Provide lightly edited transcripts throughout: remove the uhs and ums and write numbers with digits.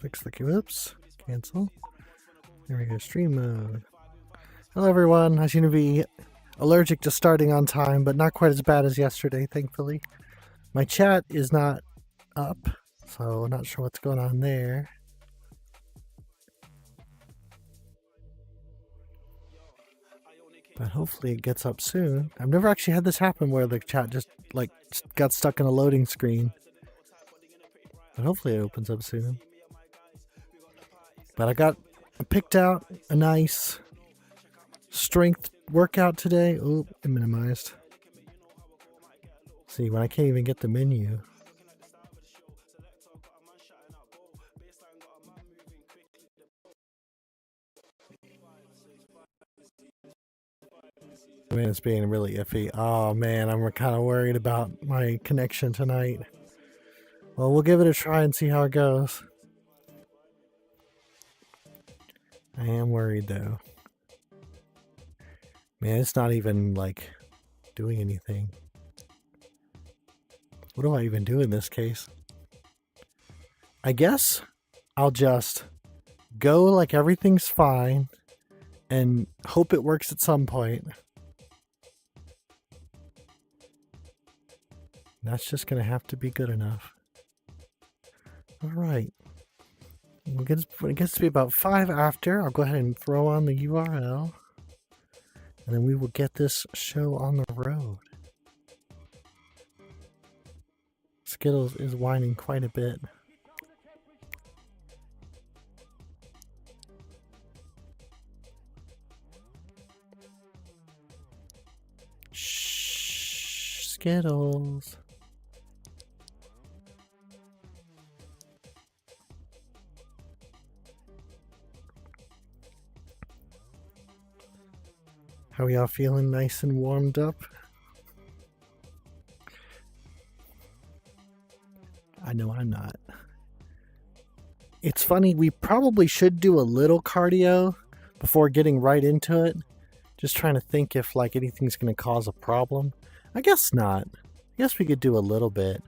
Fix the whoops. Cancel. There we go. Stream mode. Hello everyone. I seem to be allergic to starting on time, but not quite as bad as yesterday, thankfully. My chat is not up, so not sure what's going on there. But hopefully it gets up soon. I've never actually had this happen where the chat just like got stuck in a loading screen. But hopefully it opens up soon. But I picked out a nice strength workout today. Oh, it minimized. See, when I can't even get the menu. Man, it's being really iffy. Oh man, I'm kind of worried about my connection tonight. Well, we'll give it a try and see how it goes. I am worried though. Man, it's not even like doing anything. What do I even do in this case? I guess I'll just go like everything's fine and hope it works at some point. That's just going to have to be good enough. All right. When it gets to be about 5 after, I'll go ahead and throw on the URL. And then we will get this show on the road. Skittles is whining quite a bit. Shh, Skittles. How are y'all feeling? Nice and warmed up? I know I'm not. It's funny, we probably should do a little cardio before getting right into it. Just trying to think if like anything's going to cause a problem. I guess not. I guess we could do a little bit.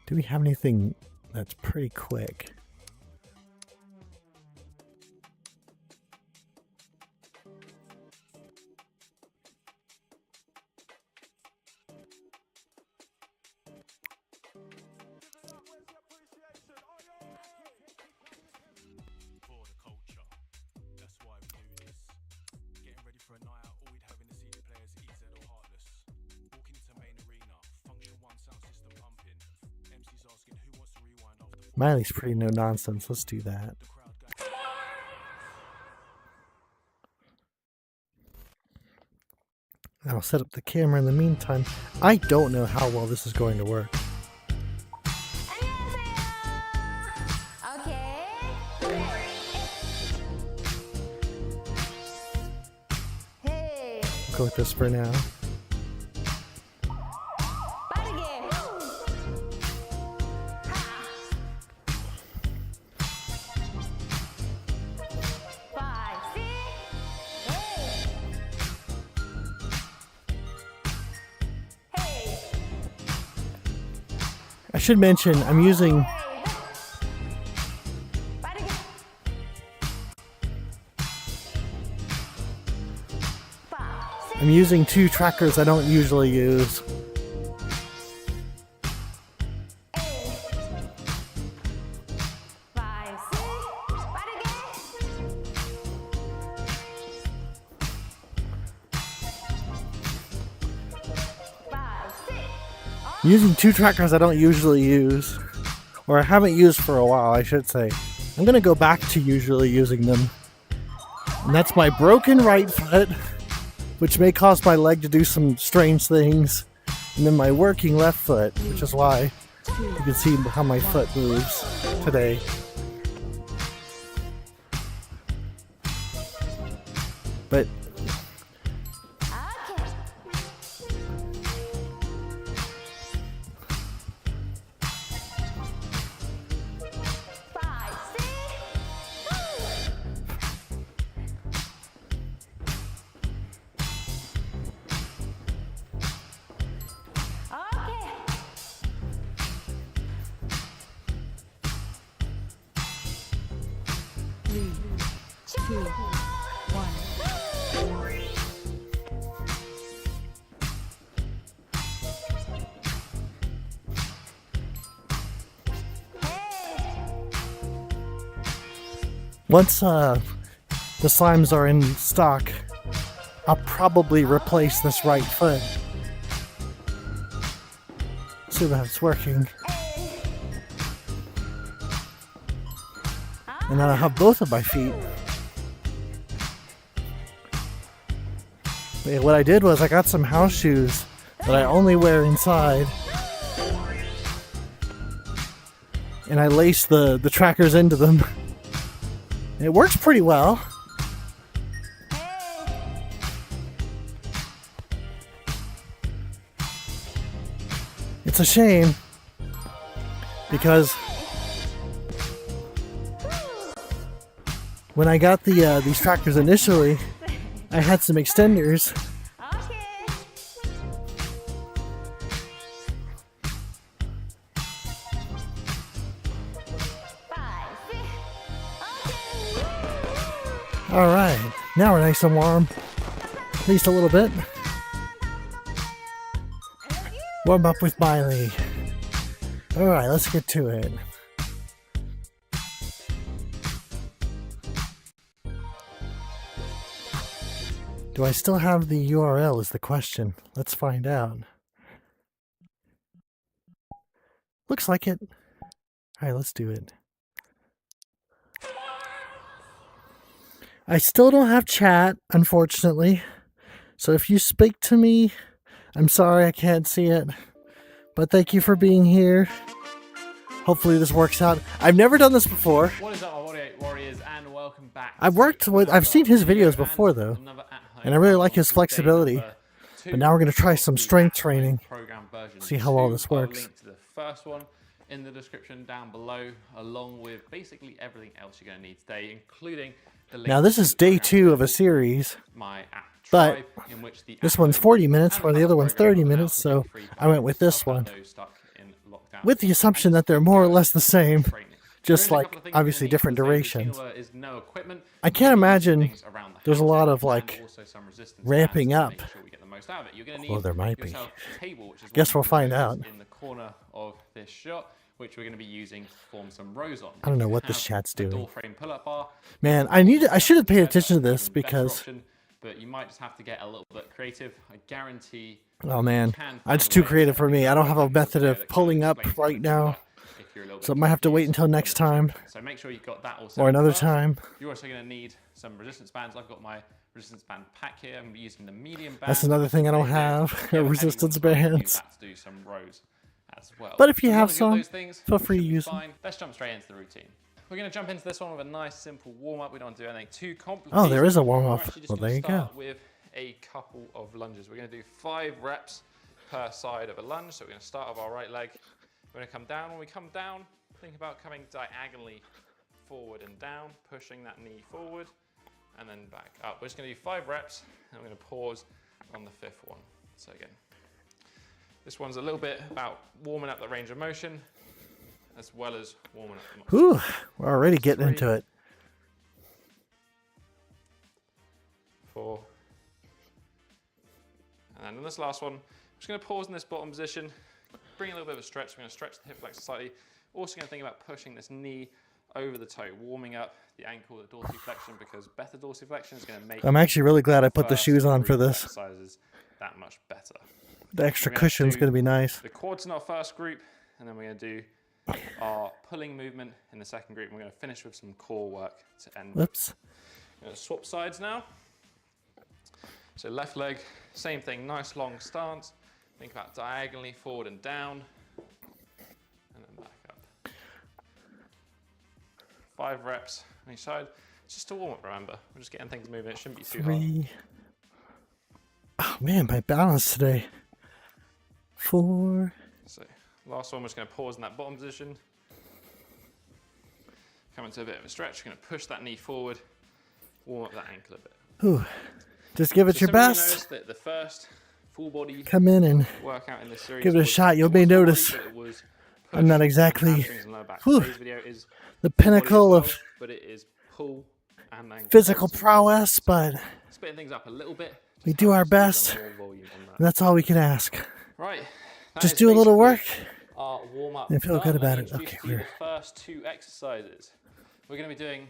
Do we have anything that's pretty quick? Miley's pretty no nonsense. Let's do that. I'll set up the camera in the meantime. I don't know how well this is going to work. I'll go with this for now. I should mention I'm using two trackers I don't usually use. Using two trackers I don't usually use, or I haven't used for a while, I should say. I'm going to go back to usually using them. And that's my broken right foot, which may cause my leg to do some strange things, and then my working left foot, which is why you can see how my foot moves today. But 2, 1. Once the slimes are in stock, I'll probably replace this right foot. Assume that it's working. And then I'll have both of my feet. But yeah, what I did was I got some house shoes that I only wear inside. And I laced the trackers into them. And it works pretty well. It's a shame because when I got these trackers initially, I had some extenders. All right, now we're nice and warm, at least a little bit. Warm up with Miley. All right, let's get to it. Do I still have the URL is the question. Let's find out. Looks like it. All right, let's do it. I still don't have chat, unfortunately. So if you speak to me, I'm sorry I can't see it. But thank you for being here. Hopefully this works out. I've never done this before. What is up, my Body 8 Warriors, and welcome back. I've seen his videos before though. And I really like his flexibility. But now we're going to try some strength training. See how well this works. Link to the first one in the description down below, along with basically everything else you're going to need today, including the link. Now this is day 2 of a series. But this one's 40 minutes, while the other one's 30 minutes, so I went with this one. With the assumption that they're more or less the same, just like obviously different durations. I can't imagine there's a lot of like ramping up. Well, there might be. Guess we'll find out. In the corner of this shot, which we're going to be using to form some rows on. I don't know what this chat's doing. Door frame pull-up bar. Man, I should have paid attention to this because. But you might just have to get a little bit creative. I guarantee. Oh man, that's too creative for me. I don't have a method of pulling up right now, so I might have to wait until next time. So make sure you've got that also. Or another time. You're also going to need some resistance bands. I've got my resistance band pack here. I'm going to be using the medium band. That's another thing I don't have. Resistance bands. To do some rows as well. But if you have some, feel free to use them. Let's jump straight into the routine. We're going to jump into this one with a nice simple warm-up. We don't do anything too complicated. Oh, there is a warm-up. Well, there you go. With a couple of lunges. We're going to do 5 reps per side of a lunge. So we're going to start with our right leg. We're going to come down. When we come down, think about coming diagonally forward and down, pushing that knee forward, and then back up. We're just going to do 5 reps, and we're going to pause on the 5th one. So again, this one's a little bit about warming up the range of motion, as well as warming up the muscles. Whew, we're already getting into it. 4. And then in this last one, I'm just going to pause in this bottom position, bring a little bit of a stretch. We're going to stretch the hip flexor slightly. Also going to think about pushing this knee over the toe, warming up the ankle, the dorsiflexion, because better dorsiflexion is going to make. I'm actually really glad I put the shoes on for this. Exercises that much better. The extra cushion's going to be nice. The quads in our first group, and then we're going to do our pulling movement in the second group. And we're going to finish with some core work to end. Whoops. I'm going to swap sides now. So left leg, same thing, nice long stance. Think about diagonally forward and down, and then back up. 5 reps on each side. It's just a warm up, remember. We're just getting things moving. It shouldn't be too 3. Oh man, my balance today. 4. So last one, we're just going to pause in that bottom position. Come into a bit of a stretch. We're going to push that knee forward, warm up that ankle a bit. Whew. Just give it your best. That the first full body come in and workout in this series give it a shot. You'll may notice I'm not exactly the pinnacle of but it is pull and then physical close. prowess, but Splitting things up a little bit. we do our best. More volume on that. And that's all we can ask. Right. that Just is do a little basically work. Our warm up. and feel good about Let it. me introduce Okay, to you we're- the first 2 exercises. We're going to be doing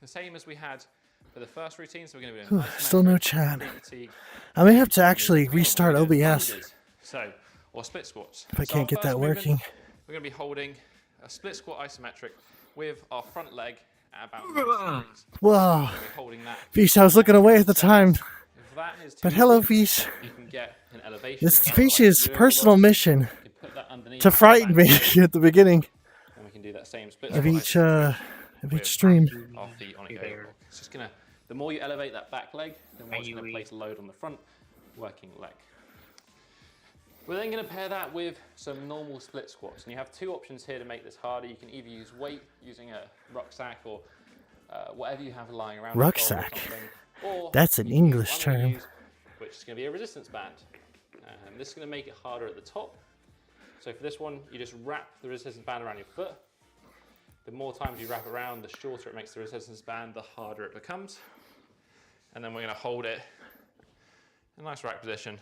the same as we had for the first routine. So we're going to be doing Still no isometric, chat. fatigue, I may have to actually and restart we're gonna do OBS lunges. So, or split squats. if I So can't our get that first movement, working. We're going to be holding a split squat isometric with our front leg at about 90 degrees. Whoa. We're holding that. Fish, I was looking away at the time. If that is too But hello, easy, Fish. you can get an elevation. This like Fish's yoga personal block. mission You can put that underneath to the frighten me back, at the beginning and we can do that same split of squat each isometric of each stream. with our feet on a yoga block. It's just gonna. The more you elevate that back leg, the more it's gonna place load on the front working leg. We're then going to pair that with some normal split squats. And you have 2 options here to make this harder. You can either use weight using a rucksack or whatever you have lying around. Rucksack? Or That's an you can use English what I'm gonna term. use, which is going to be a resistance band. This is going to make it harder at the top. So for this one, you just wrap the resistance band around your foot. The more times you wrap around, the shorter it makes the resistance band, the harder it becomes. And then we're going to hold it in a nice rack position.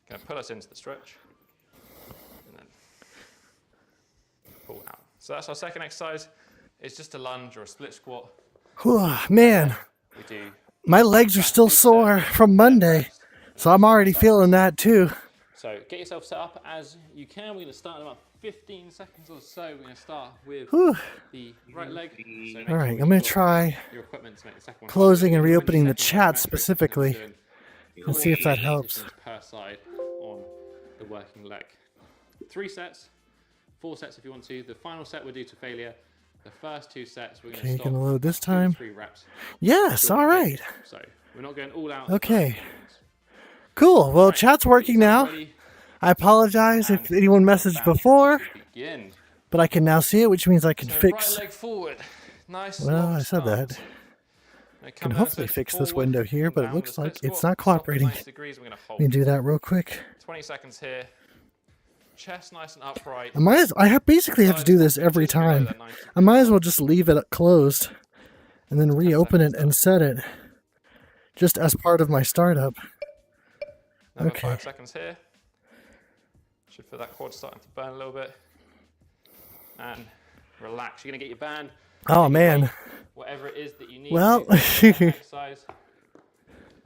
Going to pull us into the stretch and then pull out. So that's our second exercise. It's just a lunge or a split squat. Whew, man, We do my legs are still sore from Monday, so I'm already feeling that too. so. Get yourself set up as you can. We're going to start in about 15 seconds or so. We're going to start with Whew. the right leg. So make All sure right, you've I'm going got to try your equipment to make the second one. closing and 20 reopening the seconds chat isometric, specifically. and doing Let's see if that 40 helps. repetitions per side on the working leg. 3 sets, 4 sets if you want to. The final set we'll do to failure. The first 2 sets we're going to Okay, stop. gonna load this 2 to time. 3 reps. Yes, all right. So we're not going all out. Okay. Cool. Well, chat's working now. Ready? I apologize if And anyone messaged before, Begin. but I can now see it, which means I can So fix. right leg forward. Nice. Well, long I said start. that. Now Can come down, hopefully so fix this forward, window here, come but it down looks with a like split it's squat, not stop at cooperating. 90 degrees, we're going to Let me hold. do that real quick. 20 seconds here. Chest nice and upright. Basically have to do this every Just below time. that 90 I might as well just leave it closed and then reopen it and set it just as part of my startup. Another Okay. 5 seconds here. Should feel that quad starting to burn a little bit. And relax. You're going to get your band, Oh man. whatever it is that you need. Well, to do that exercise.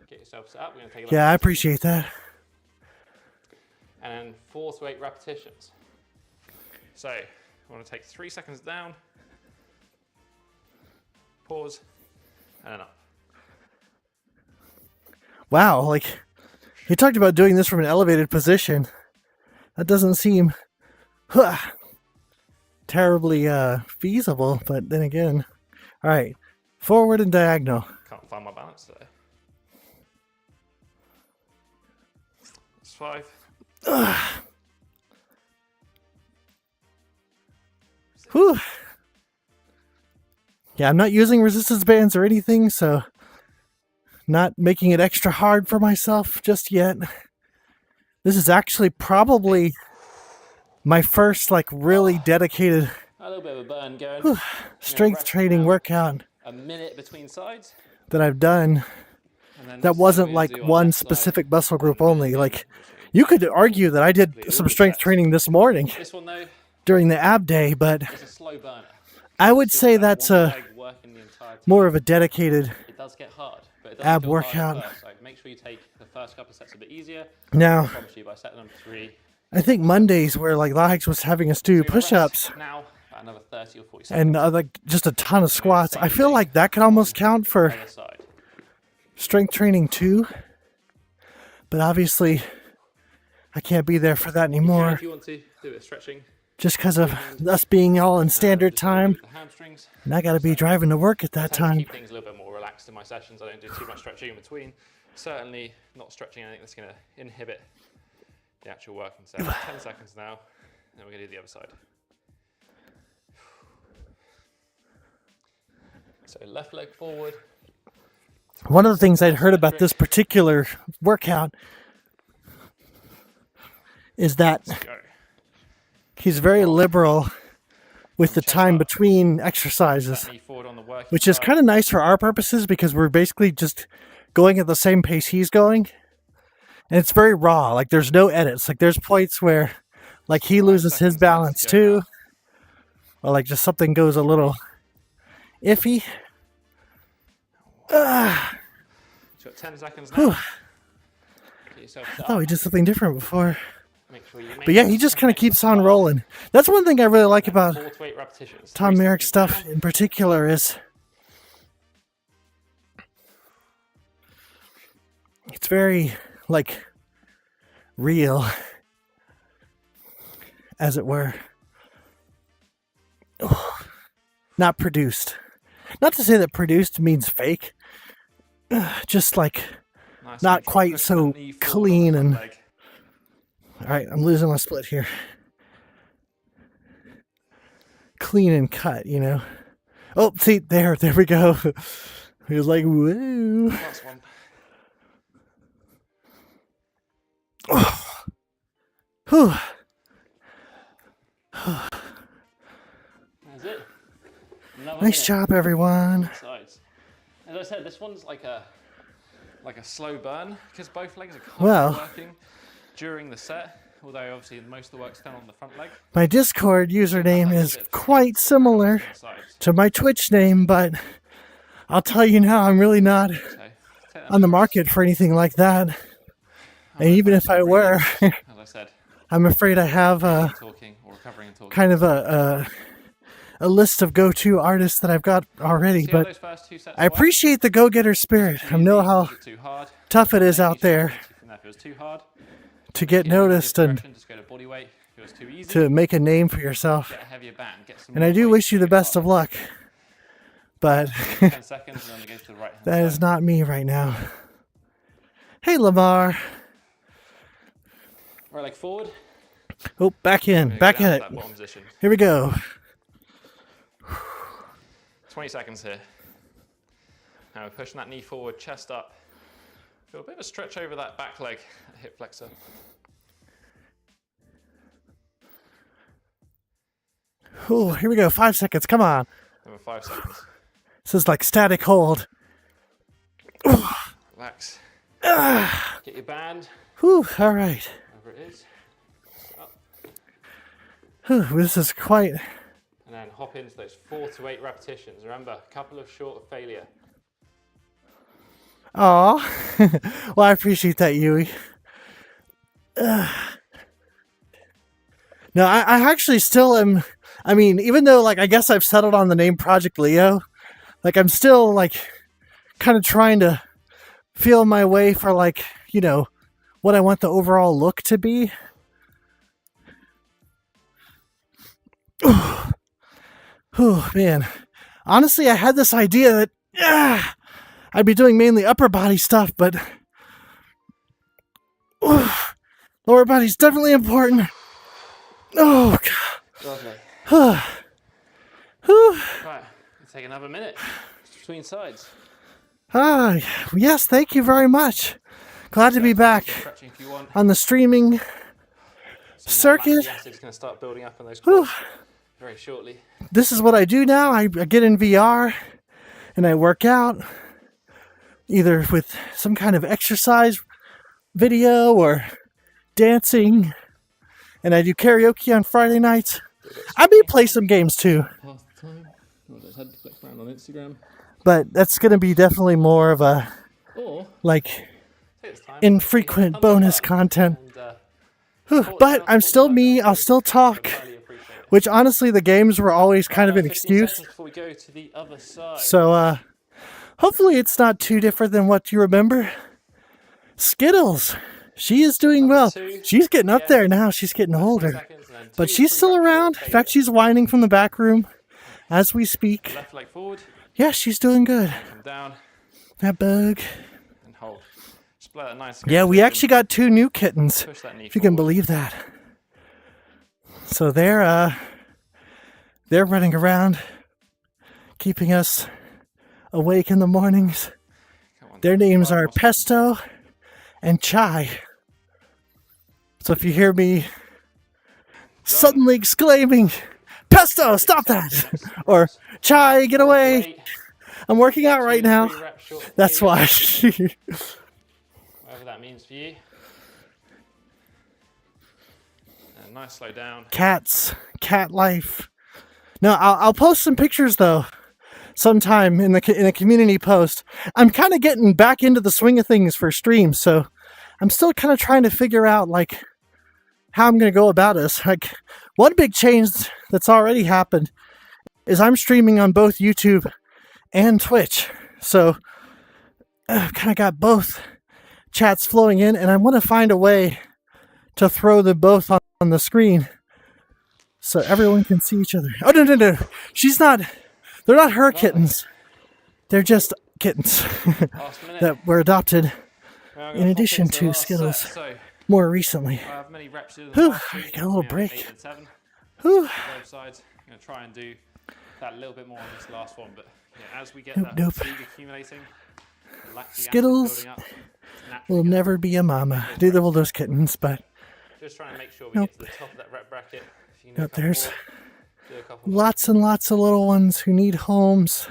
Get yourself set up. We're going to take a yeah, I look. appreciate that. And then 4 to 8 repetitions. So, I want to take 3 seconds down, pause, and then up. Wow, like you talked about doing this from an elevated position. That doesn't seem terribly feasible, but then again. All right, forward and diagonal. Can't find my balance today. That's 5. Whew. Yeah, I'm not using resistance bands or anything, so not making it extra hard for myself just yet. This is actually probably my first like really dedicated A little bit of a burn going. strength training workout A minute between sides. that I've done And then that this wasn't is what like we do on one that side. specific muscle group only. Like you could argue that I did some strength training this morning This one though during the ab day, but is a slow burner. I would Just say that that's one a leg working the entire time. more of a dedicated It does get hard, but it does ab feel hard at workout. first. So make sure you take the first couple of sets a bit easier. now. I promise you by set number 3. I think Mondays where like Lags was having us do push-ups Now, about another 30 or 40 seconds. and like just a ton of squats. I feel like that could almost count for Other side. strength training too. But obviously, I can't be there for that And anymore if you want to do it stretching, just because of us being all in standard just work time. with the hamstrings. And I got to be driving to work at that I tend to time. keep things a little bit more relaxed in my sessions. I don't do too much stretching in between. Certainly not stretching anything that's going to inhibit the actual working set. 10 seconds now, and then we're going to do the other side. So left leg forward. One of the things I'd heard about this particular workout is that Go. he's very liberal with the Chest time up. between That exercises, knee forward on the working which is side. kind of nice for our purposes because we're basically just going at the same pace he's going. And it's very raw. Like there's no edits. Like there's points where like he 5 loses his seconds left balance to go too. now. Or like just something goes a little iffy. You've got 10 seconds now. Get yourself set I thought up. we did something different before. Make sure you But yeah, he just kind of keeps on rolling. That's one thing I really like about 4 to 8 repetitions. Tom 3 Merrick seconds stuff down. in particular is it's very like real, as it were. Not produced. Not to say that produced means fake. Just like Nice not control. quite Push so that knee forward clean on the and- front leg. all right, I'm losing my split here. Clean and cut, you know. Oh, see, there we go. He was like, woo. Last one. Whew. That's it. Another Nice minute. job, everyone. Sides. As I said, this one's like a slow burn because both legs are kind Well- of working during the set. Although obviously most of the work's done on the front leg. My Discord username is quite similar On the sides. to my Twitch name, but I'll tell you now, I'm really not So take that on the market for anything like that. And even if I were, as I said, I'm afraid I have talking or recovering and talking. kind of a list of go-to artists that I've got already. See how But those first 2 sets I appreciate the go-getter spirit. I know how too hard. tough it is out there From there, if it was too hard, to get get in the noticed and direction, just go to body weight. If it was too easy, to make a name for yourself. get a heavier band. Get some And I more do weight, wish you the make it best of harder. luck. But 10 seconds and then it goes to the right hand that side. is not me right now. Hey, Lamar. Right leg forward. Oh, back in. Go Back down in to it. that bottom position. Here we go. 20 seconds here. Now we're pushing that knee forward, chest up. Feel a bit of a stretch over that back leg, that hip flexor. Oh, here we go. 5 seconds. Come on. Then 5 seconds. This is like static hold. Relax. Get your band, Whew, all right. wherever it is. Up. Whew, this is quite... And then hop into those 4 to 8 repetitions. Remember, a couple of short of failure. Aw. Well, I appreciate that, Yui. No, I actually still am... I mean, even though, like, I guess I've settled on the name Project Leo, like, I'm still, like, kind of trying to feel my way for, like, you know, what I want the overall look to be. Oh, man. Honestly, I had this idea that I'd be doing mainly upper body stuff, but lower body's definitely important. Oh, Lovely. God. Whew. Right, let's take another minute between sides. Ah, yes, thank you very much. Glad to be back Stretching if you want. on the streaming circuit. Yes, it's going to start building up on those quads very shortly. This is what I do now. I get in VR and I work out either with some kind of exercise video or dancing, and I do karaoke on Friday nights. I may play some games too, Past the time. I'll just head to flick around on Instagram. but that's going to be definitely more of a Or like take this time. infrequent Thumbs bonus up content. And, But I'm still me. I'll still talk. highly appreciate it. Which honestly, the games were always kind of an 15 excuse. seconds before we go to the other side. So, hopefully it's not too different than what you remember. Skittles. She is doing well. She's getting up there now. She's getting 20 older. seconds, and then But 2 she's 3 still reps around. short In fact, she's whining from the back room as we speak. left leg forward, Yeah, she's doing good. come down That bug. and hold. Just play that nice. Yeah, we actually got 2 new kittens, push that knee if you can forward. believe that. So they're running around, keeping us awake in the mornings. Come on, Their down. names 5 are more seconds. Pesto and Chai. So if you hear me suddenly exclaiming, Pesto, stop that! Or, Chai, get away! 8, I'm working out right 2, now. 3 reps short of That's failure, why. whatever that means for you. And nice slow down. Cats, cat life. No, I'll post some pictures though, sometime in a community post. I'm kind of getting back into the swing of things for streams, so I'm still kind of trying to figure out like how I'm gonna go about this. Like, one big change that's already happened is I'm streaming on both YouTube and Twitch, so I've kind of got both chats flowing in, and I want to find a way to throw them both on the screen so everyone can see each other. Oh, no. They're not her kittens. They're just kittens Last minute. that were adopted Now I'm in gonna addition hop into the to last Skittles set. So more recently. I have many reps in the Whew, last two. got a little We have break. 8 and 7 Whew. on both sides. I'm going to try and do that a little bit more on this last one, but as we get Nope, that nope. fatigue accumulating, the lactic acid Skittles building up, it's naturally will gonna- never be a mama. Neither will those kittens, but Just trying to make sure we Nope. get to the top of that rep bracket. If you can do a Nope, couple there's more, do a couple more. lots and lots of little ones who need homes.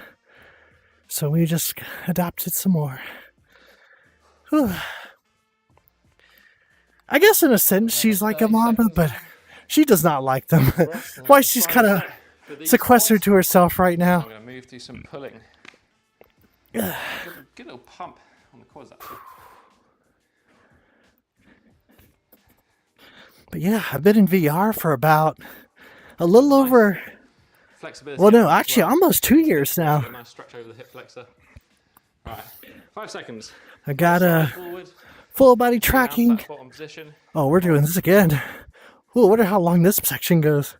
So we just adopted some more. Whew. I guess in a sense she's like a mama, but she does not like them. Why she's kind of For these sequestered ones, to herself right I'm now. going to move through some pulling. Good little pump on the quads actually. But yeah, I've been in VR for about a little over, Flexibility. well, no, as actually well. almost 2 years now. A nice stretch over the hip flexor. Right, 5 seconds. I got a Forward, full body down, tracking. back bottom position. Oh, we're doing this again. Ooh, I wonder how long this section goes.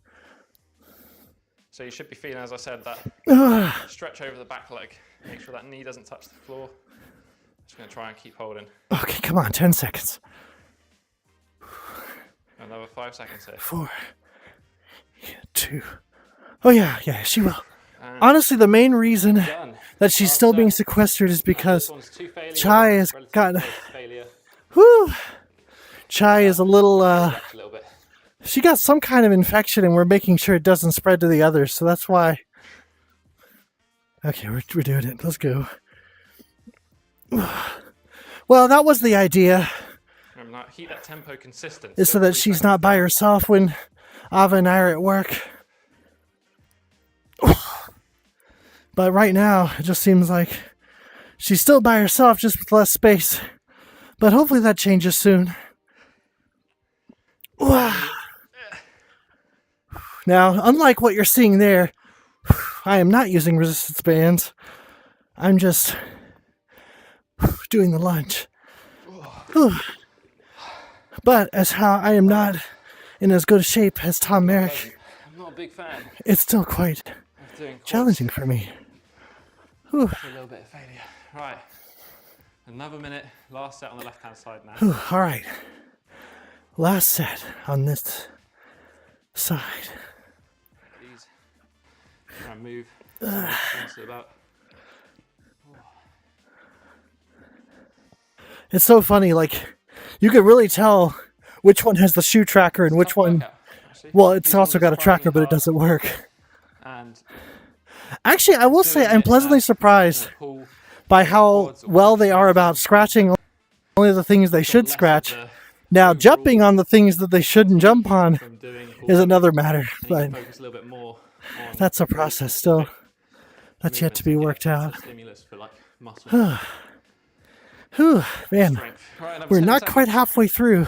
So you should be feeling, as I said, that stretch over the back leg. Make sure that knee doesn't touch the floor. Just going to try and keep holding. Okay, come on, 10 seconds. Another 5 seconds here. 4, 2. Oh yeah, she will. And Honestly, the main reason done. that she's Last still being set. sequestered is because This one's 2 failures. Chai has relatively got, close to failure. whew, Chai is a little, Relax a little bit. she got some kind of infection and we're making sure it doesn't spread to the others, so that's why. Okay, we're doing it. Let's go. Well, that was the idea, Remember, now, keep that tempo consistent. is so that she's not by herself when Ava and I are at work. But right now, it just seems like she's still by herself, just with less space. But hopefully that changes soon. Now, unlike what you're seeing there, I am not using resistance bands. I'm just doing the lunge. But as how I am not in as good a shape as Tom Merrick, I'm not a big fan it's still quite of doing quads. challenging for me. Whew. A little bit of failure. Right. Another minute. Last set on the left-hand side now. Whew. All right. Last set on this side. Please. Try and move. To about. It's so funny, like, you could really tell which one has the shoe tracker and which Tough one. workout, actually. Well, it's These also ones got a are tracker, but it surprisingly doesn't work. hard. And Actually, I will say doing I'm it, pleasantly surprised pull by how quads or well they are hamstrings. about scratching only the things they should less of scratch. the Now, overall jumping on the things that they shouldn't jump on from doing pull is ups. another matter, And you but can focus a little bit more on that's a process still. That's yet to be worked out. Stimulus for like muscle Whew, man, strength. Right, another we're 10 not seconds quite halfway through,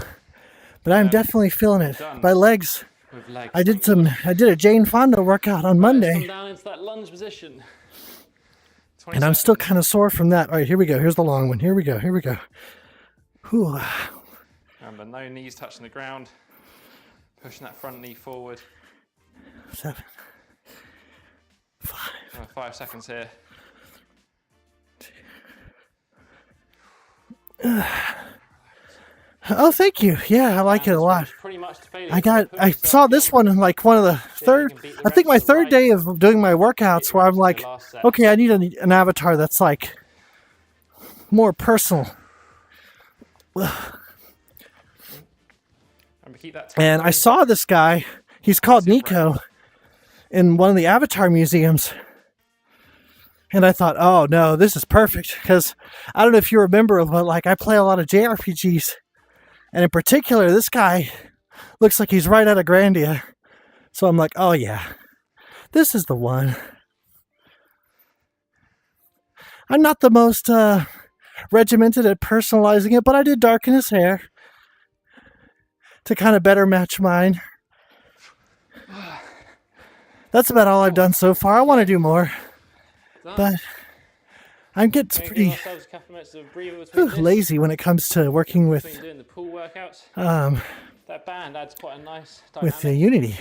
but I'm definitely feeling it. Done. My legs, with legs. I did a Jane Fonda workout on Come Monday, down into that lunge position. 20 and I'm still seconds. kind of sore from that. All right, here we go. Here's the long one. Here we go. Whew. Remember, no knees touching the ground. Pushing that front knee forward. 7, 5. 5 seconds here. Oh, thank you. Yeah, I like it a lot. Pretty much to failure. I saw this one in like one of the third, I think my third day of doing my workouts where I'm like, okay, I need an avatar that's like more personal. Remember, keep that And I saw this guy, he's called Nico, in one of the Avatar museums. And I thought, oh no, this is perfect. Because I don't know if you remember, but like I play a lot of JRPGs. And in particular, this guy looks like he's right out of Grandia. So I'm like, oh yeah, this is the one. I'm not the most regimented at personalizing it, but I did darken his hair to kind of better match mine. That's about all I've done so far. I want to do more, but I'm getting pretty lazy when it comes to working with doing the pool workouts. That band adds quite a nice with Unity.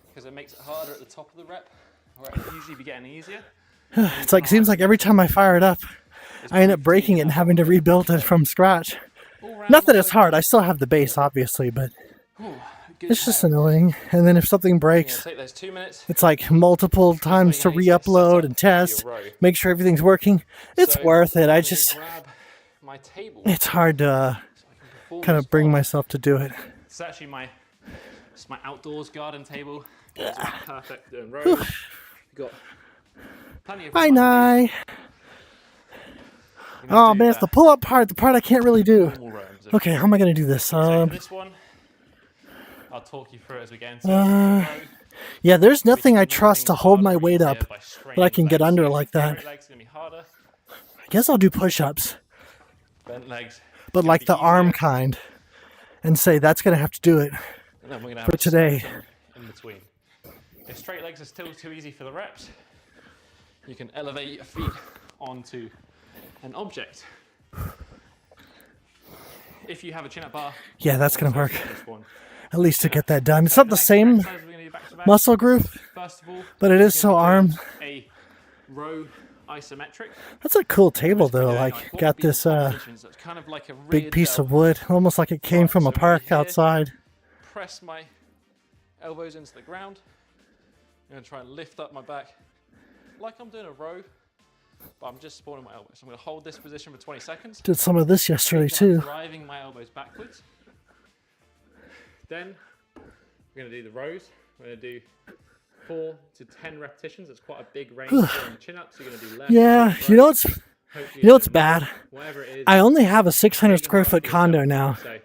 Because it makes it harder at the top of the rep, where it usually be getting easier. It's like seems like every time I fire it up, I end up breaking it and having to rebuild it from scratch. Not that it's hard. I still have the base, obviously, but it's just annoying. And then if something breaks, Take those 2 minutes. it's like multiple times to re-upload and test, make sure everything's working. It's worth it. I just, Grab my table. it's hard to kind of bring myself to do it. It's actually my outdoors garden table. It's perfect doing rows. You've got plenty of Bye, Nye. Oh man, it's the pull-up part, the part I can't really do. Okay, how am I gonna do this? So this one, I'll talk you through it as we get into it. Yeah, there's nothing I trust to hold my weight up that I can get under like that. I guess I'll do push-ups, Bent legs. but like the arm kind, and say that's gonna have to do it And then we're gonna for have today. in between. If straight legs are still too easy for the reps, you can elevate your feet onto an object. If you have a chin-up bar, Yeah, that's gonna work. this one. At least to get that done. It's not the same Exercise we're gonna do back to back. muscle group, First of all, but it is so arm. a row isometric. That's a cool table though. Like, what got would be this the positions? It's kind of like a big rear piece delt. of wood, almost like it came from a park outside. Press my elbows into the ground. I'm going to try and lift up my back like I'm doing a row, but I'm just supporting my elbows. So I'm going to hold this position for 20 seconds. Did some of this yesterday too. Driving my elbows backwards. Then we're going to do the rows. We're going to do 4 to 10 repetitions. It's quite a big range for chin up. So you're going to do left. Yeah, right, you know what's hopefully bad? whatever it is. I only have a 600 square foot condo now, So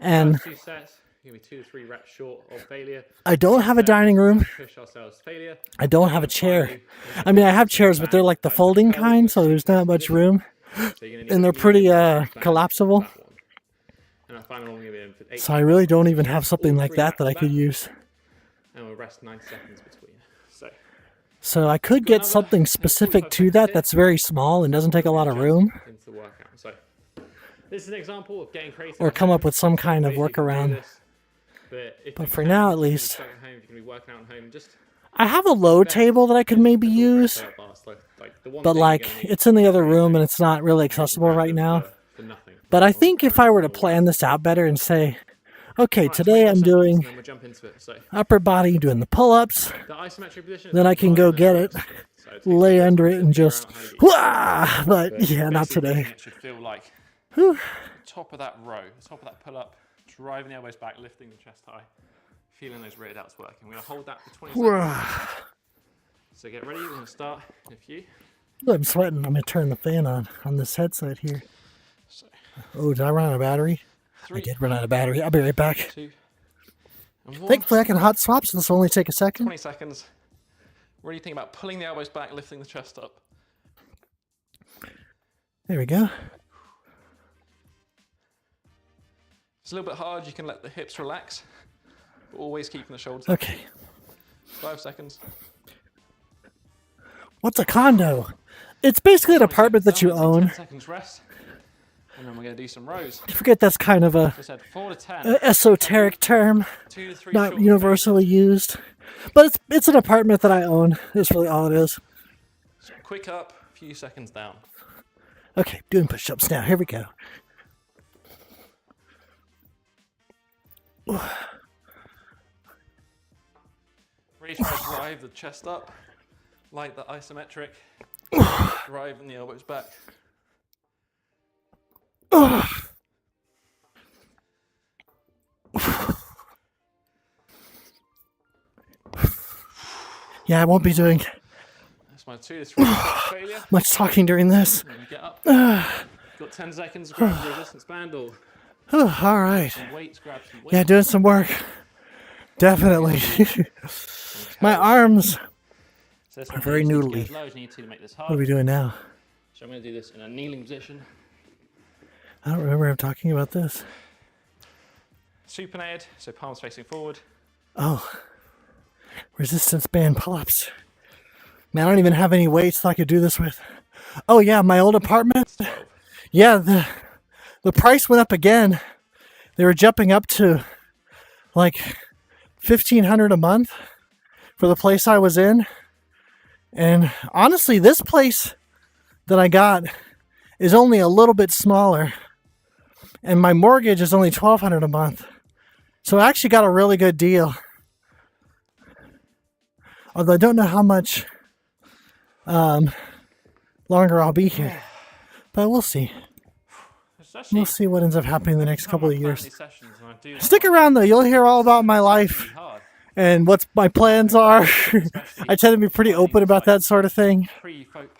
and 2 sets. Give me 2 to 3 reps short of failure. I don't have a dining room. Push ourselves failure. I don't have a chair. I mean, I have chairs, but they're like the folding kind, so there's not much room, So you're gonna need and they're pretty collapsible. And our final one we're gonna be in for 8. So I really don't even have something like that I could use. And we'll rest 90 seconds between. So I could get something specific to that that's very small and doesn't take a lot of room, Into the workout. So this is an example of getting creative. or come up with some kind of workaround. But for now, at least, You're gonna be working out at home. Just I have a low table that I could maybe use, but like it's in the other room and it's not really accessible right now. for nothing. But I think if I were to plan this out better and say, okay, today I'm doing Then we'll jump into it. So upper body, doing the pull-ups, the isometric position. then I can go get it, So it's lay under it, and just, wah! But yeah, not today. It should feel like top of that row, top of that pull-up, driving the elbows back, lifting the chest high, feeling those rear delts working. We're going to hold that for 20 seconds. So get ready, we're going to start in a few. I'm sweating. I'm gonna turn the fan on this headset here. So, Oh, did I run out of battery? 3, I did run out of battery. I'll be right back. 2, and 1. Thankfully, I can hot swap, so this will only take a second. 20 seconds. Really think about pulling the elbows back, lifting the chest up. There we go. It's a little bit hard, you can let the hips relax, but always keeping the shoulders. Okay. 5 seconds. What's a condo? It's basically an apartment that you own. 10 seconds rest. And then we're going to do some rows. I forget that's kind of a I said 4 to 10. esoteric term, 2 to 3 not short universally used. But it's an apartment that I own. That's really all it is. So quick up, a few seconds down. Okay, doing push-ups now. Here we go. Really try to drive the chest up, like the isometric. Driving the elbows back. Yeah, I won't be doing That's my 2 to 3 reps failure. much talking during this. And get up. Got 10 seconds, grab the resistance band or All right. some weights, grab some weights. Yeah, doing some work. Definitely. My arms. So this are one very you just need to noodly. go as low as you need to make this What are hard. we doing now? So I'm going to do this in a kneeling position. I don't remember him talking about this. Supinated, so palms facing forward. Oh. Resistance band pull-ups. Man, I don't even have any weights that I could do this with. Oh yeah, my old apartment. 12. Yeah, the price went up again. They were jumping up to like $1,500 a month for the place I was in. And honestly, this place that I got is only a little bit smaller. And my mortgage is only $1,200 a month. So I actually got a really good deal. Although I don't know how much longer I'll be here. But we'll see. It's actually We'll see what ends up happening the next couple of years. sessions and I do Stick around though, you'll hear all about my life hard. and what my plans are. I tend to be pretty open about that sort of thing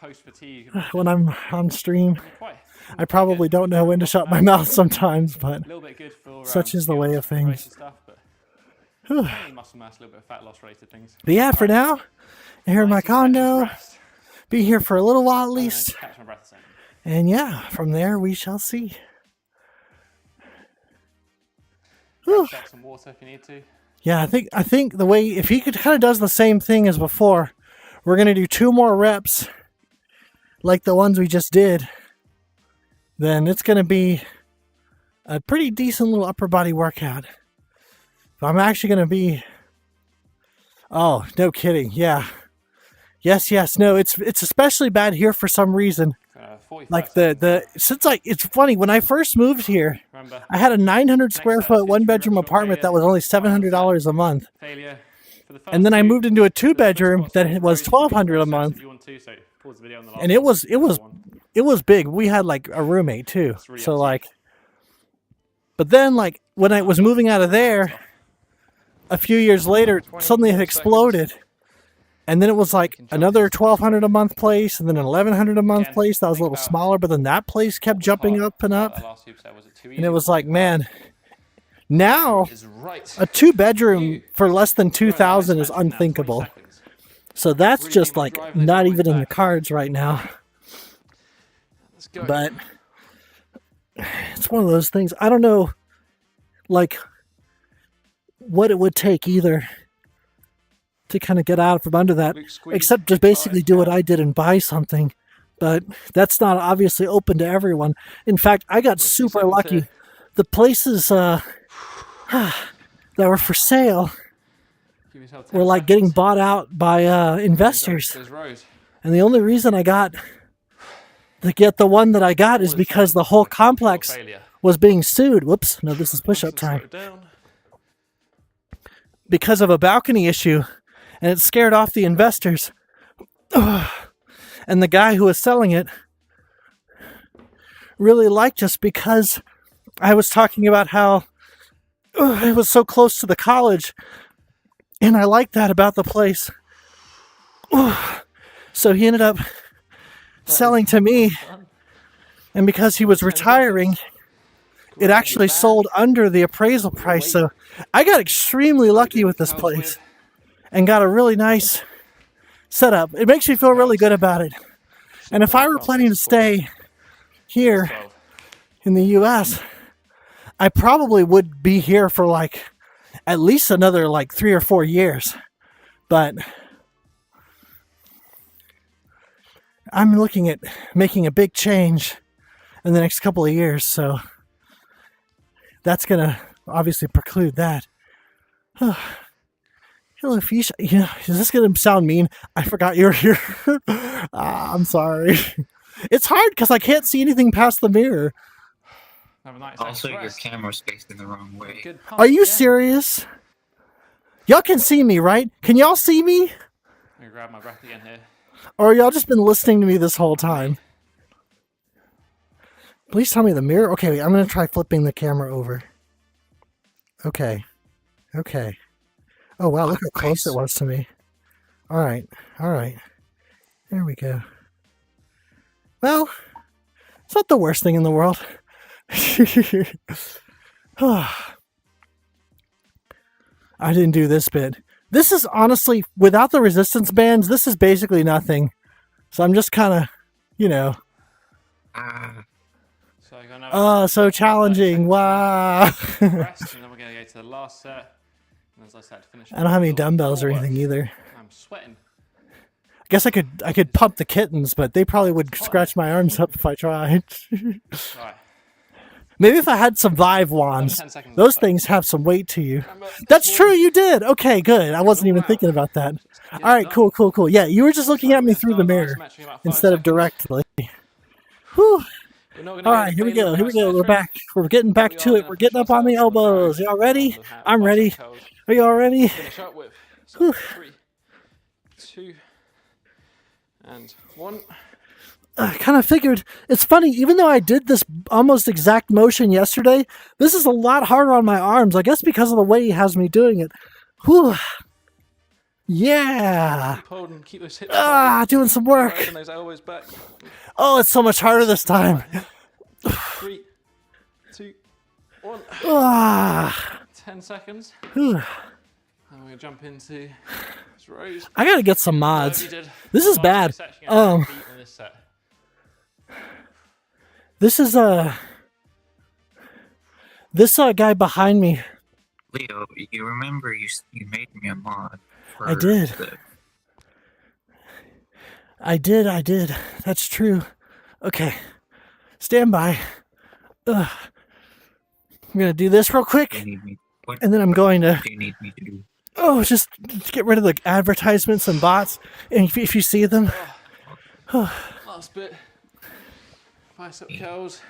Post fatigue. when I'm on stream. Quite I probably don't know when to shut my mouth sometimes, but a little bit good for such is the way of things. stuff, but mainly muscle mass, a little bit of fat loss related things. But yeah, for now, here in my condo, be here for a little while at least. Catch my breath a second. And yeah, from there we shall see. Whew. Grab some water if you need to. Yeah, I think the way, if he kind of does the same thing as before, we're going to do 2 more reps like the ones we just did, then it's going to be a pretty decent little upper body workout. But I'm actually going to be, oh, no kidding. Yeah. Yes. No, it's especially bad here for some reason. 45 Like seconds. it's funny, when I first moved here, Remember, I had a 900 square Next foot set, 1 bedroom 2 reps apartment of that was only $700 a month. failure. For the first And then I 2, moved into a 2 the bedroom squats that and was rows, $1,200 a steps month. if you want to, so pause the video on the last And it one. was it was big. We had like a roommate too. It's really So up to you. like, but then like when I was moving out of there, a few years later, suddenly it 24 exploded. And then it was like another $1,200 a month place, and then an $1,100 a month Again, place that was a think little about smaller. But then that place kept jumping up and That up, last superset was it too and it easy? was like, man, now Is right. a 2 bedroom for less than You're on 2,000 ice is match now, 20 unthinkable. seconds. So that's Really just think we're like driving not this even in the back. cards right now. Let's go. But it's one of those things. I don't know, like, what it would take either to kind of get out from under that, Luke, squeeze. except just basically do what I did and buy something. But that's not obviously open to everyone. In fact, I got super seconds lucky. here. The places that were for sale Give yourself 10 were like getting seconds. bought out by investors. Those rows. And the only reason I got to get the one that I got is because the whole complex Failure. was being sued. Whoops, no, this is push-up Slow time. it down. Because of a balcony issue, and it scared off the investors. And the guy who was selling it really liked us because I was talking about how it was so close to the college, and I liked that about the place. So he ended up selling to me, and because he was retiring, it actually sold under the appraisal price. So I got extremely lucky with this place and got a really nice setup. It makes me feel really good about it. And if I were planning to stay here 12. in the US, I probably would be here for like at least another like 3 or 4 years. But I'm looking at making a big change in the next couple of years, so that's gonna obviously preclude that. Hello, Fish. You know, is this gonna sound mean? I forgot you were here. I'm sorry. It's hard because I can't see anything past the mirror. Have a nice Also, your rest. camera's facing the wrong way. Good pump, Are you yeah. serious? Y'all can see me, right? Can y'all see me? Let me grab my breath again here. Or y'all just been listening to me this whole time? Please tell me the mirror. Okay, wait, I'm gonna try flipping the camera over. Okay. Oh wow, look how close it was to me. All right. All right. There we go. Well, it's not the worst thing in the world. I didn't do this bit. This is honestly, without the resistance bands, this is basically nothing. So I'm just kind of, you know. So I got another So challenging. Wow. rest, and then we're going to go to the last set. And as I said, finish. I don't have any dumbbells or anything either. I'm sweating. I guess I could pump the kittens, but they probably would scratch my arms up if I tried. Right. Maybe if I had some Vive wands. 10 seconds. Those things have some weight to you. That's true, you did. Okay, good. I wasn't even thinking about that. All right, cool. Yeah, you were just looking at me through the mirror instead of directly. Whew. All right, here we go. We're back. We're getting back to it. We're getting up on the elbows. Y'all ready? I'm ready. Are y'all ready? Finish up with 3, 2, and 1. I kind of figured, it's funny, even though I did this almost exact motion yesterday, this is a lot harder on my arms, I guess because of the way he has me doing it. Whew. Yeah. Keep holding, keep those hips Doing some work. back, those elbows back. Oh, it's so much harder this time. 3, 2, 1. Ah. 10 seconds. Whew. And we're going to jump into this rows. I gotta get some mods. This is bad. This is this guy behind me. Leo, you remember you made me a mod. I did. I did. That's true. Okay. Stand by. I'm gonna do this real quick, You need me. What and then I'm going to. do you need me to do? Oh, just get rid of the advertisements and bots, and if you see them. Last bit. Bicep curls.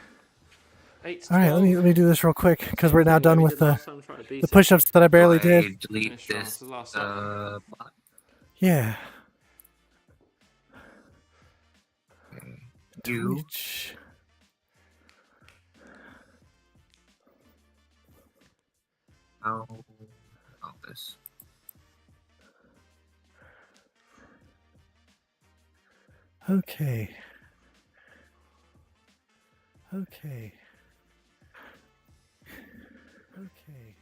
8 to All right, 12. let me do this real quick because we're now What done we with did the last time, try to beat it. push-ups that I barely I did. delete Finish strong, this it's the last set. bot. Yeah. You Reach. how about this? Okay. Okay. Okay.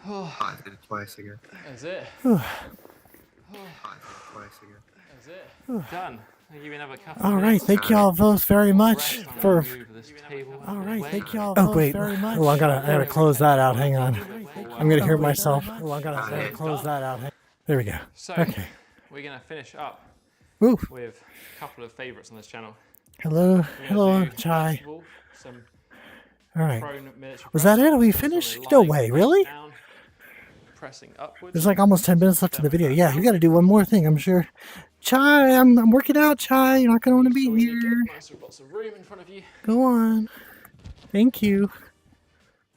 I did it twice again. That's it. I did it twice again. That's it. Done. I'll give you another couple All right, minutes. thank y'all both very much Rest. I'm for. gonna move this table out All of the right, way. thank y'all. Oh wait, very much. Oh, I gotta close that out. Hang on, I'm gonna hear myself. Oh, I gotta close that out. There we go. So, Okay. we're going to finish up Woo. with a couple of favourites on this channel. Hello, We're hello, gonna do, Chai. first of all, some All right. prone military Was that press. it? Are we So finished? we're No lying way, face really? down, pressing upwards. There's like almost 10 minutes left in the video. Yeah, you gotta do one more thing, I'm sure. Chai, I'm working out, Chai. You're not gonna want to be So you here. get nice with lots of room in front of you. Go on. Thank you.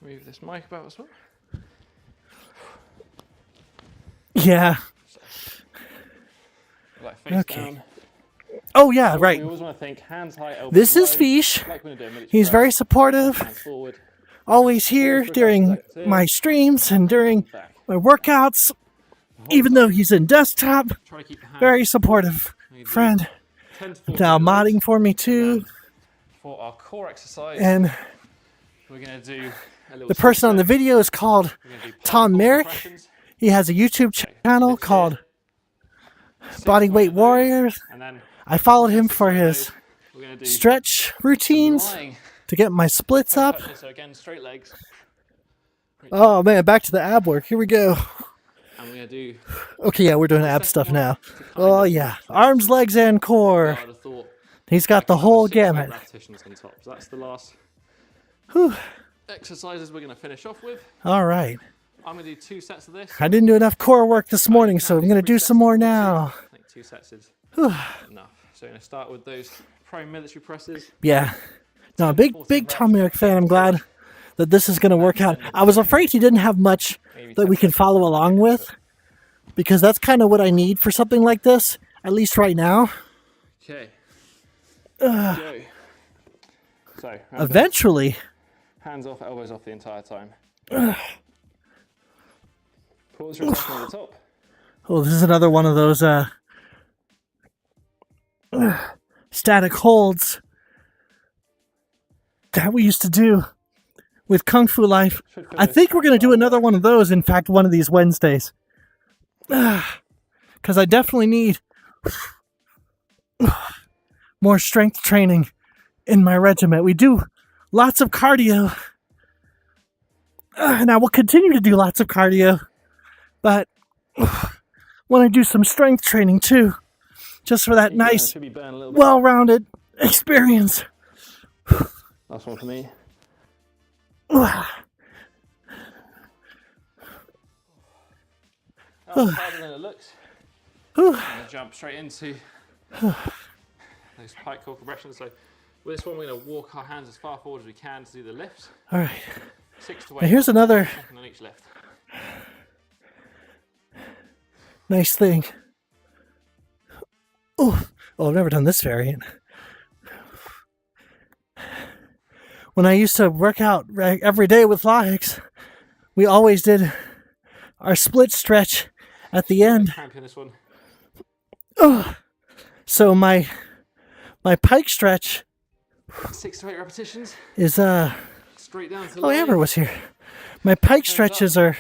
Move this mic about as well. Yeah. Like face Okay. down. Oh yeah, right. We always want to think hands high, elbows This is low, Fish. like when you're doing military He's press. very supportive. Hands forward, Always here during my streams and during back. my workouts. Even though he's in desktop, Try to keep the hands very supportive friend. 10 to 14 Now of those. modding for me too. For our core exercise, And we're going to do a little the person on the subset. video is called We're gonna do Tom platform Merrick. compressions, He has a YouTube channel lift called here, 6 Bodyweight of those, Warriors. and then I followed him 6 for of his those, we're gonna do stretch routines lying to get my splits up. press. So again, straight legs, Oh man, back to the ab work. Here we go. and we're gonna do. Okay, yeah, we're doing ab stuff now. to kind Oh of yeah, arms, legs, and core. start the thought. He's got the whole 6 gamut. repetitions on top. So that's the last Whew. exercises we're gonna finish off with. All right. I'm gonna do 2 sets of this. I didn't do enough core work this morning, so I'm gonna do some more now. I think 2 sets is enough. So we're gonna start with those prone military presses. Yeah. No, big Tom Merrick fan. I'm glad that this is gonna work out. I was afraid he didn't have much that we can follow along with, because that's kind of what I need for something like this, at least right now. Okay. Go. So remember, eventually. hands off, elbows off the entire time. Pause for a second at the top. Oh, this is another one of those static holds that we used to do with Kung Fu Life. I think we're going to do another one of those, in fact, one of these Wednesdays. Because I definitely need more strength training in my regiment. We do lots of cardio. And I will continue to do lots of cardio. But want to do some strength training too. Just for that nice, well-rounded experience. Last one for me. Oh, That's harder than it looks. I'm going to jump straight into those pike core compressions. So with this one, we're going to walk our hands as far forward as we can to do the lift. all right. 6 to 8. Now here's another Second on each lift. nice thing. Oh, I've never done this variant. When I used to work out every day with Logix, we always did our split stretch at the end. Champion this one. Oh, so my pike stretch 6 to 8 repetitions. is Straight down to the oh, line. Amber was here. My pike stretches are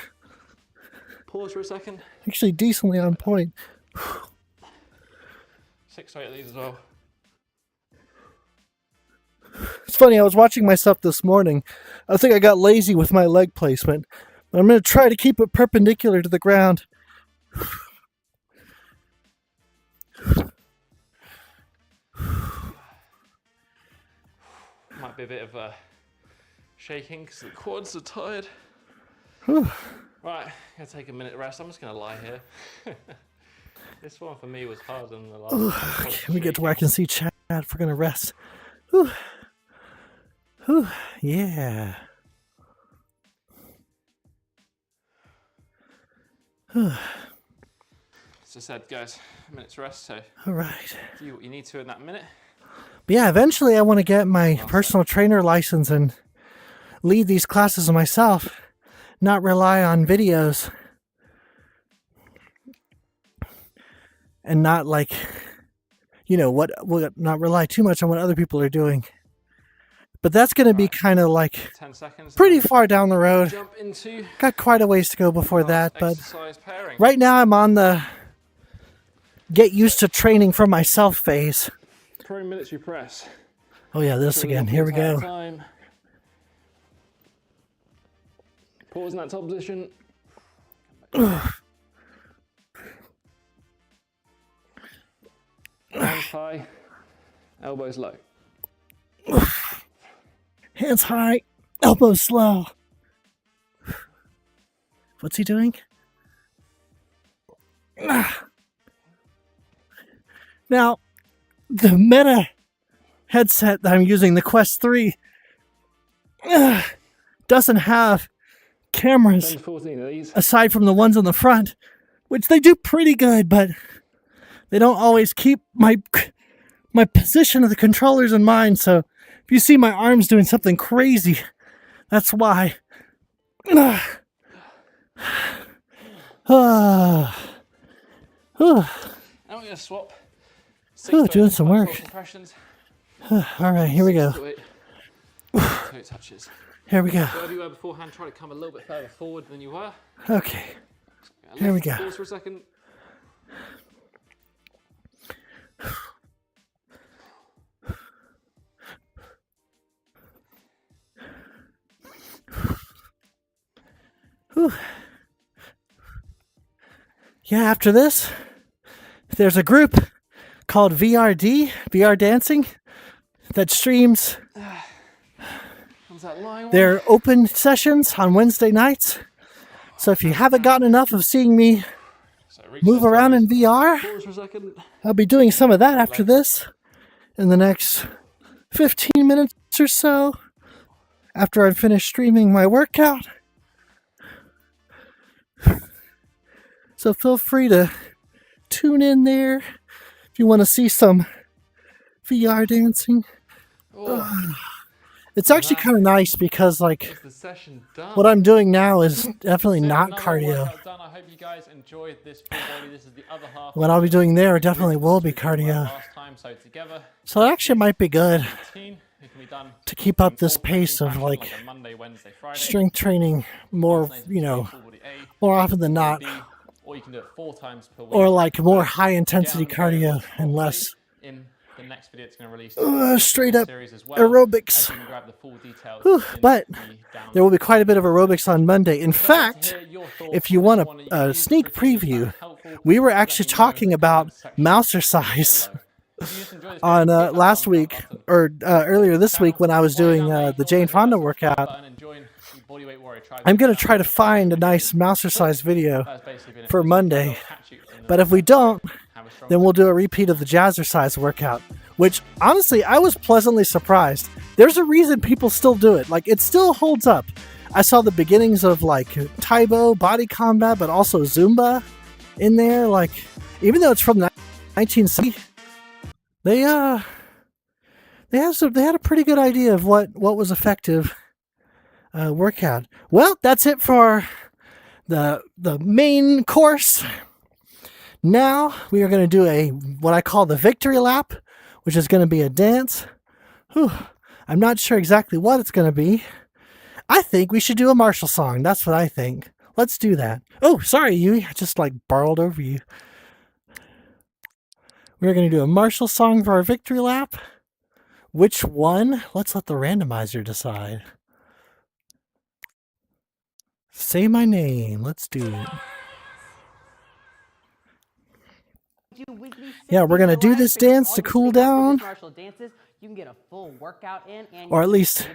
Pause for a second. actually decently on point. 6 to 8 of these as well. It's funny, I was watching myself this morning. I think I got lazy with my leg placement. I'm going to try to keep it perpendicular to the ground. Might be a bit of shaking because the quads are tired. Right, gonna take a minute rest. I'm just gonna lie here. This one for me was harder than the last one. Can we get to where I can see Chad if we're going to rest? Whew. Whew. Yeah. As I said, guys, a minute's rest, so All right. do what you need to in that minute. But yeah, eventually I want to get my personal trainer license and lead these classes myself, not rely on videos, and not like, not rely too much on what other people are doing. But that's going to be kind of like 10 seconds. pretty far down the road. Jump into Got quite a ways to go before that, but exercise pairing. right now I'm on the get used to training for myself phase. Pro military press. Oh yeah, this again. Here we go. Time. Pause in that top position. Hands high, elbows low. Hands high, elbows slow. What's he doing? Now, the Meta headset that I'm using, the Quest 3, doesn't have cameras 10 to 14 of these. aside from the ones on the front, which they do pretty good, but they don't always keep my position of the controllers in mind. So if you see my arms doing something crazy, that's why. And we're going to swap. Doing some work. Compressions. All right, here we go. So it touches. Here we go. Wherever you were beforehand, try to come a little bit further forward than you were. Okay. Here we go. Pause for a second. Whew. Yeah, after this, there's a group called VR Dancing that streams their open sessions on Wednesday nights. So if you haven't gotten enough of seeing me move around in VR, Pause for a second. I'll be doing some of that after this in the next 15 minutes or so after I've finished streaming my workout. So feel free to tune in there if you want to see some VR dancing. It's actually kind of nice because like That's the session done. what I'm doing now is definitely So not another cardio. workout done. I hope you guys enjoyed this full body. This is the other half. What I'll be doing there definitely will be cardio. Last time, so together, So it actually might be good 18, it can be done to keep up in this full pace training of fashion, like a Monday, Wednesday, Friday. strength training more, you know, Full body A, more often than not, B, or you can do it 4 times per week. or like more high intensity Get on the go cardio and full less body. In the next video, it's going to release straight up series as well. aerobics. As you can grab the full details Whew, in but the down there will be quite a bit of aerobics on Monday. In I'd like to fact, hear your thoughts if you on want this one. You a can use sneak this if you preview, found it helpful. we were Let actually me know in talking the about comment section Mousercise below. If you just enjoyed this on video, hit that last thumbs up week button. or earlier this Channel, week when I was follow doing down there, the you can Jane also hit Fonda that subscribe workout. button and join the Bodyweight Warrior Tribe I'm going to channel. try to find a nice Mousercise video That's basically been it. for Monday. I'll catch you in the But if we next don't, video. Have a strong then we'll do a repeat of the Jazzercise workout, which honestly, I was pleasantly surprised. There's a reason people still do it. Like, it still holds up. I saw the beginnings of like Taibo, Body Combat, but also Zumba in there. Like, even though it's from the 1970s, they had a pretty good idea of what was effective workout. Well, that's it for the main course. Now we are going to do what I call the victory lap, which is going to be a dance. Whew. I'm not sure exactly what it's going to be. I think we should do a Marshall song. That's what I think. Let's do that. Oh, sorry, Yui. I just like barreled over you. We're going to do a Marshall song for our victory lap. Which one? Let's let the randomizer decide. Say my name. Let's do it. Yeah, we're gonna do this dance to cool down, you can get a full workout in, and or at least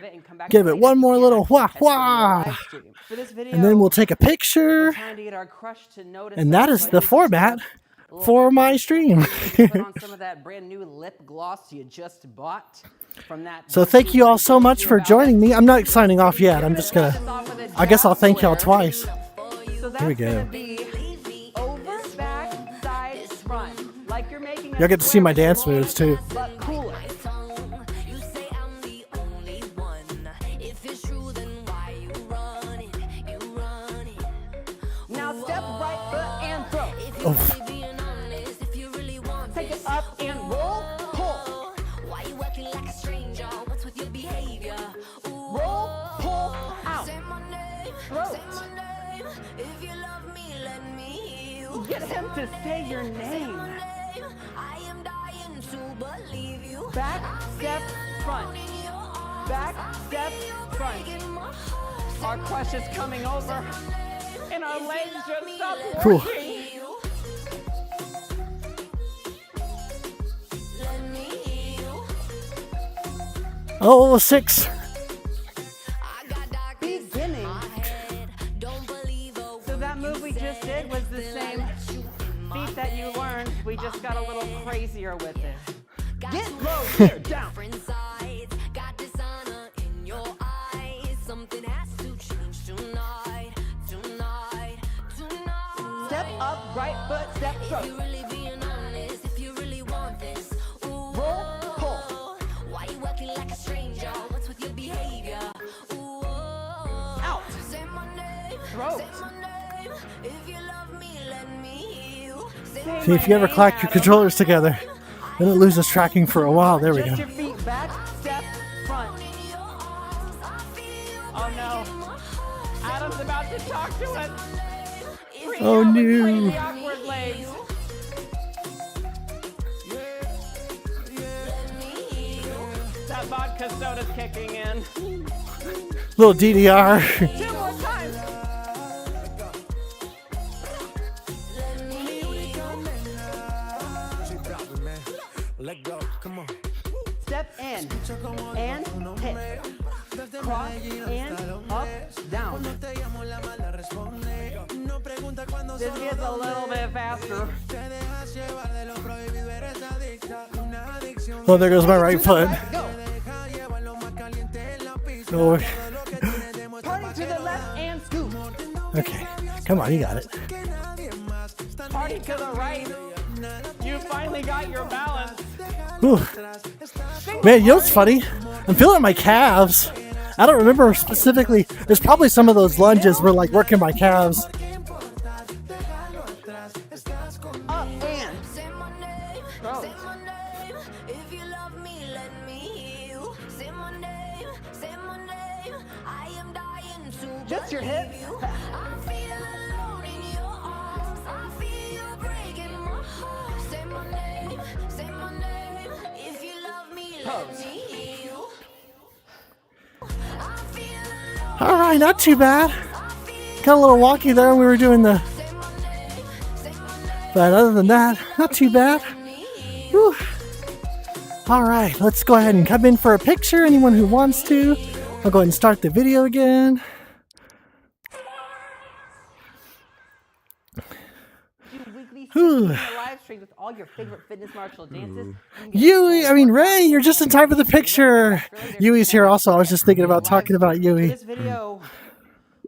give it one more little wah wah, and then we'll take a picture, and that is the format for my stream. Put on some of that brand new lip gloss you just bought from that. So thank you all so much for joining me. I'm not signing off yet. I'm just gonna, I guess I'll thank y'all twice. Here we go. Y'all get to see my dance moves too. Now step right foot and throw. Oh. Take it up and roll, pull. Why you working like a stranger? What's with your behavior? Roll, pull, out. Say my name, Throw. say my name. If you love me, let me hear you. Get him to say your name. I am dying to believe you. Back, step, front. Back, step, front. Our crush is coming over, and our legs just stop Cool. working. Oh, 6. Beginning. So that move we just did was the same feat that you learned. We just got a little crazier with it. Get low here, down. Got dishonor in your eyes. Something has to change tonight. Step up, right foot, step If you throw. really being honest, if you really want this, Roll, pull. why you working like a stranger? What's with your behavior? Out. Say my name, Throw. say my name. If you love me, let me hear you. Say Say See, if my you ever name, clack your Adam. controllers together, then it loses tracking for a while. There we Just go. your feet back, step, front. Oh no. Adam's about to talk to us. Freak Oh, out with no. crazy awkward legs. That vodka soda's kicking in. Little DDR. 2 more times. Let go, come on. Step in and hit. Cross and up, down. This gets a little bit faster. Oh, there goes my right foot. Go. Oh, Party to the left and scoop. okay. Come on, you got it. Party to the right. You finally got your balance. Whew. Man, you know what's funny? I'm feeling my calves. I don't remember specifically. There's probably some of those lunges where like working my calves. Up and Say my name, Gross. say my name. If you love me, let me heal. Say my name, I am dying to just your hips. I feel alone in your arms. I feel you breaking my heart. Say my name, if you love me, let me heal. I feel alone, All right, not too bad. Got a little wonky there when we were doing the. say my name, But other than that, not too bad. Whew. All right, let's go ahead and come in for a picture. Anyone who wants to. I'll go ahead and start the video again. Do weekly Whew. live streams with all your favorite fitness martial dances. Ray, you're just in time for the picture. Yui's here also. I was just thinking about talking about For Yui. this video,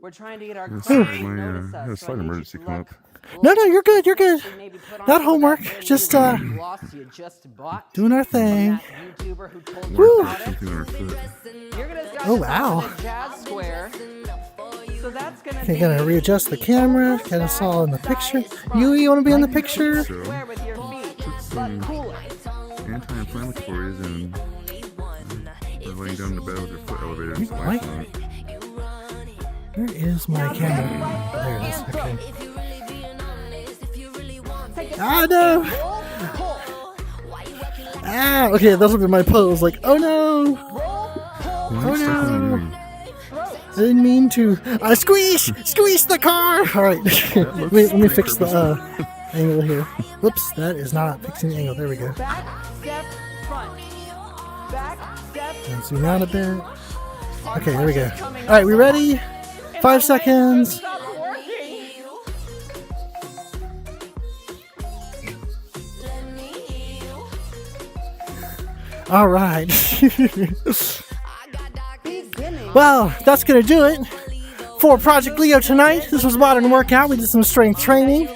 we're trying to get our It's clients like to my, notice had a us. So I slight need you emergency to come look up. No, you're good. You're good. maybe put on Not some of that homework, brand new just, gloss you just bought Doing our from thing. that YouTuber who told Woo. you about it. Something on her foot. You're gonna start Oh, this off wow. with a jazz square. So that's gonna Okay, be gonna readjust the camera. Get us all in the picture. Yui, you want to be in the picture? square with your feet, but some cooler. anti-inflammatories and they're laying down in the bed with their foot elevated and Right. splashing on it. Where is my camera? There it is. Okay. Ah, no! Ah, okay, that'll be my pose. Like, oh no! Why is it stuck on no. Yui? I didn't mean to. Squeeze the car! Alright, let me fix the angle here. Whoops, that is not fixing the angle. There we go. Back, step, front. Back, step. And zoom out a bit. Okay, there we go. Alright, we ready? 5 seconds. Stop working. Alright. Beginning. Well, that's gonna do it for Project Leo tonight. This was Modern Workout. We did some strength training.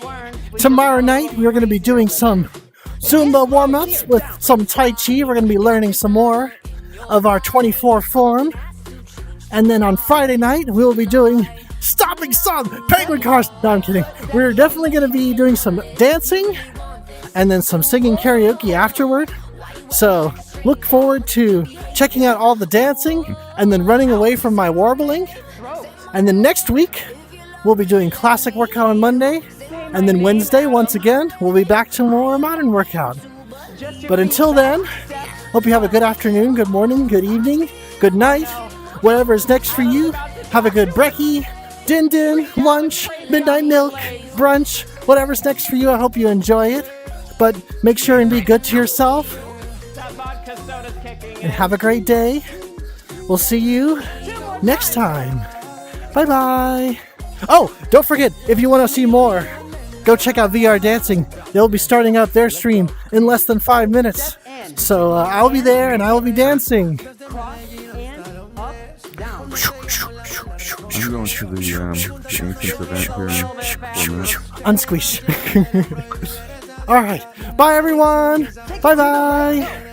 Tomorrow night, we're gonna be doing some Zumba warm-ups with some Tai Chi. We're gonna be learning some more of our 24 form. And then on Friday night, we will be doing stopping some penguin cars. No, I'm kidding. We're definitely gonna be doing some dancing and then some singing karaoke afterward. So look forward to checking out all the dancing and then running away from my warbling. And then next week, we'll be doing classic workout on Monday. And then Wednesday, once again, we'll be back to more modern workout. But until then, hope you have a good afternoon, good morning, good evening, good night. Whatever is next for you, have a good brekkie, din, lunch, midnight milk, brunch, whatever's next for you. I hope you enjoy it. But make sure and be good to yourself. That vodka soda's kicking in. And have a great day. We'll see you next time. Bye-bye. Oh, don't forget, if you want to see more, go check out VR Dancing. They'll be starting up their stream in less than 5 minutes. So I'll be there and I will be dancing. Cross and up, down. I'm going to the entrance event here in 4 minutes. Unsquish. All right. Bye, everyone. Bye-bye.